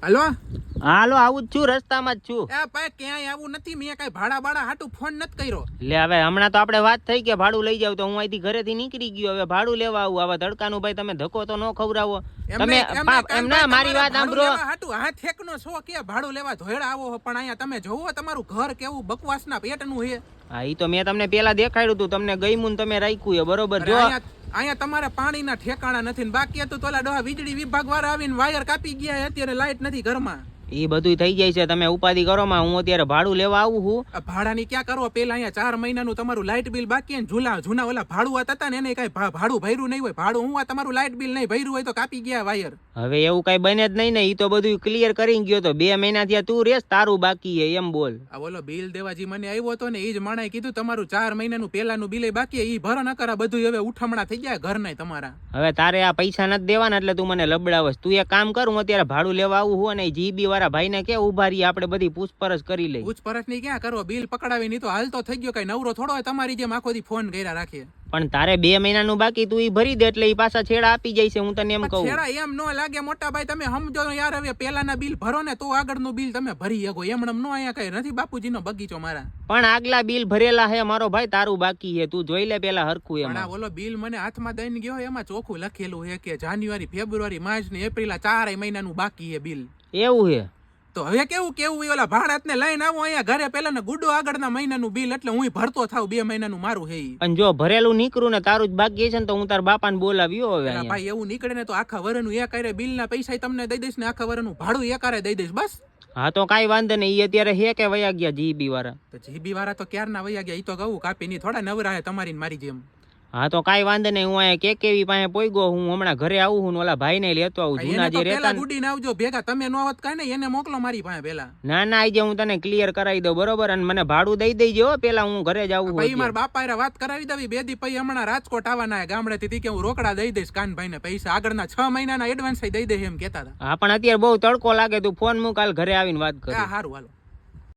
Hello હાલો આવું જ છું, રસ્તામાં જ છું. એ ભાઈ ક્યાંય આવું નથી, મેં કઈ ભાડા બાડા હાટું ફોન નથી કર્યો. લે હવે હમણાં તો આપણે વાત થઈ કે ભાડું લઈ જાવ, તો હું અહીંથી ઘરેથી નીકળી ગયો, હવે ભાડું લેવા આવું. આવા તડકાનું ભાઈ તમે ધક્કો તો ન ખવડાવો. તમે એમ ના મારી વાત સાંભળો. હાટું હાથ ઠેકનો છો કે ભાડું લેવા ધોયડા આવો, પણ અહીંયા તમે જોવો તમારું ઘર કેવું બકવાસના પેટનું છે. હા ઈ તો મેં તમને પેલા દેખાડ્યું હતું, તમને ગઈમું તમે રાખ્યું છે બરોબર. જો અહીંયા તમારે પાણીના ઠેકાણા નથી, બાકી હતું તોલા ડોહા વીજળી વિભાગ વાળા આવીને વાયર કાપી ગયા, અત્યારે લાઈટ નથી ઘરમાં. એ બધું થઈ જાય છે, તમે ઉપાધિ કરો માં. હું અત્યારે ભાડું લેવા આવું છું. ભાડાની ક્યાં કરો, પેલા અહીંયા 4 મહિનાનું તમારું લાઇટ બિલ બાકી ને જૂના ઓલા ભાડું હતા ને એને કઈ ભાડું ભર્યું નહીં હોય. ભાડું હું તમારું લાઇટ બિલ નહીં ભર્યું હોય તો કાપી ગયા વાયર. હવે એવું કઈ બને જ નહીં ને, ઈ તો બધું ક્લિયર કરી ગયો તો 2 મહિના થયા. તું રેસ, તારું બાકી હે એમ બોલ. આ ઓલો બિલ દેવા જે મને આવ્યો હતો ને, એ જ માણાએ કીધું તમારું 4 મહિનાનું પેલાનું બિલ બાકી, ઈ ભરો ન કરા. બધું હવે ઉઠમણા થઈ ગયા ઘર નહીં તમારા. હવે તારે આ પૈસા નથી દેવાના એટલે તું મને લબડાવસ. તું એક કામ કર, હું અત્યારે ભાડું લેવા આવું હું, અને જીબી વાળા ભાઈને કે ઉભા રહી, આપણે બધી પૂછપરછ કરી લઈ. પૂછપરછ ની ક્યાં કરો, બિલ પકડાવી નહીં તો હાલ તો થઈ ગયો. કઈ નવરો થોડો હોય તમારી જેમ આખો દી ફોન કર્યા રાખીએ. પણ તારે 2 મહિનાનું બાકી, તું ઈ ભરી દે એટલે ઈ પાછા છેડા આપી જાય છે. હું તને એમ કહું. છેડા એમ નો લાગે મોટા ભાઈ, તમે સમજો યાર. હવે પેલાના બિલ ભરો ને તો આગળનું બિલ તમે ભરી શકો. એમણમ નો અહીંયા કઈ નથી બાપુજીનો બગીચો મારા. પણ આગલા બિલ ભરેલા હે મારો ભાઈ, તારું બાકી હે. તું જોઈ લે પેલા હરખું એમ. પણ ઓલો બિલ મને હાથમાં દઈને ગયો, એમાં ચોખ્ખું લખેલું હે કે જાન્યુઆરી, ફેબ્રુઆરી, માર્ચ ને એપ્રિલ 4 મહિનાનું બાકી હે બિલ. એવું હે તો હવે કેવું ઓલા ભાડાત ને લઈને આવો અહીંયા ઘરે, પેલા ને ગુડો આગળના મહિનાનું બિલ, એટલે હું ભરતો થાવ 2 મહિનાનું મારું હે. પણ જો ભરેલું નીકળું ને તારું જ બાકી છે ને, તો હું તાર બાપાને બોલાવ્યો. હવે ભાઈ એવું નીકળે ને તો આખા વરનું એક આરે બિલ ના પૈસા તમને દઈ દઈશ ને આખા વરનું ભાડું એક આરે દઈ દઈશ બસ. હા તો કઈ વાંધો નહીં. ઈ અત્યારે હે કે વયા ગયા જીબી વાળા? તો જીબી વાળા તો ક્યારના વયા ગયા. ઈ તો ઘઉં કાપી ની થોડા નવરા હે તમારી મારી જેમ. હા તો કઈ વાંધો નહીં. હું અહીંયા કેવી પાસે પોઈગો. હું હમણાં ઘરે આવું હું, ઓલા ભાઈ ને લેતો આવું. જૂના જે રહેતા ગુડીને આવજો ભેગા. તમે નો આવત કઈ નહીં, એને મોકલો મારી પાસે પેલા. ના આજે હું તને ક્લિયર કરાવી દઉં બરોબર. અને મને ભાડું દઈ દેજો પેલા, હું ઘરે જ આવું. ભાઈ મારા બાપા એ વાત કરાવી દેવી. 2 દી પછી હમણાં રાજકોટ આવવાના ગામડે થી, કે હું રોકડા દઈ દઈશ કાનભાઈ ને પૈસા. આગળના 6 મહિનાના એડવાન્સ દઈ દે એમ કેતા હતા. હા પણ અત્યારે બહુ તડકો લાગે, તું ફોન મૂક, હાલ ઘરે આવીને વાત કર. સારું હાલો.